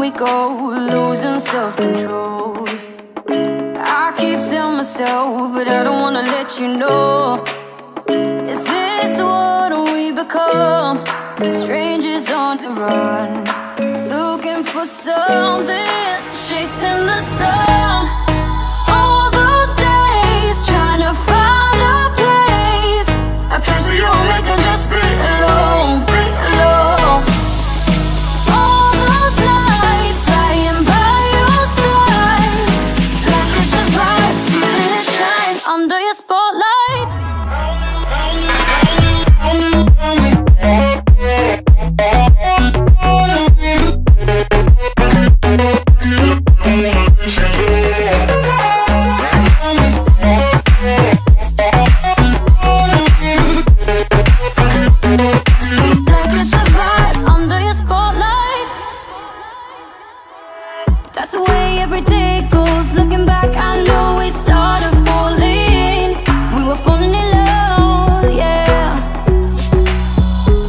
we go, losing self-control. I keep telling myself, but I don't wanna let you know. Is this what we become? Strangers on the run, looking for something, chasing the sun. All those days, trying to find a place where you and me can just be alone, be alone. All those nights, lying by your side, like it's a vibe, feeling it shine under your spotlight. That's the way every day goes. Looking back, I know we started falling. We were falling in love, yeah.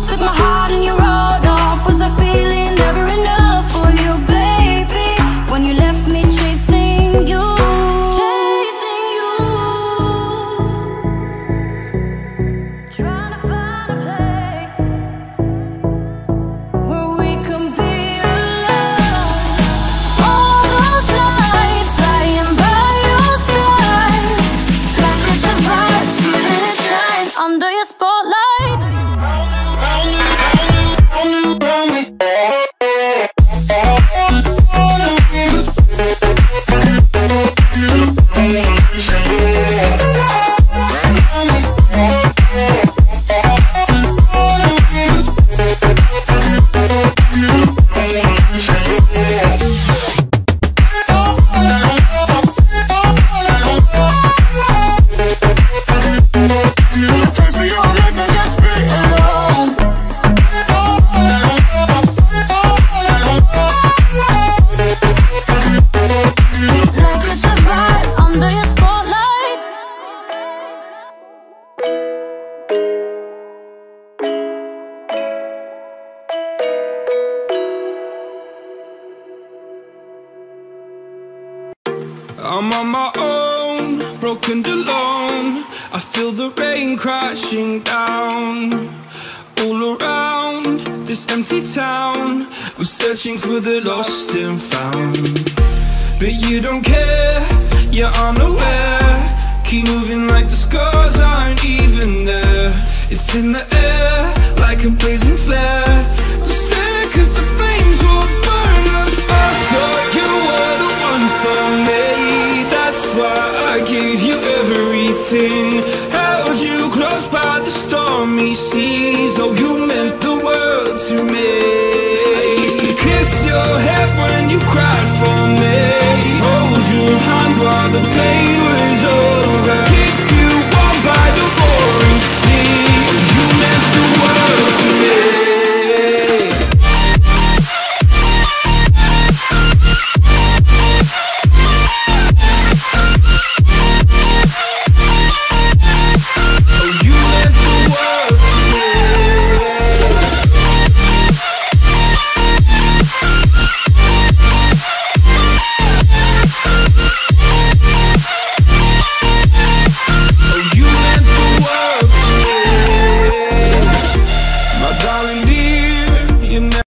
Took my heart and you rode off. Was I feeling never enough for you, baby? When you left me chasing you, chasing you. Trying to find a place where we can be alone. All those nights, lying by your side, like it's a vibe, feeling it shine under your spotlight. I'm on my own, broken and alone. I feel the rain crashing down all around this empty town. I'm searching for the lost and found, but you don't care, you're unaware. Keep moving like the scars aren't even there. It's in the air like a blazing flare. Just stare, 'cause the flames will burn us. I thought you were the one for me. That's why I gave you everything.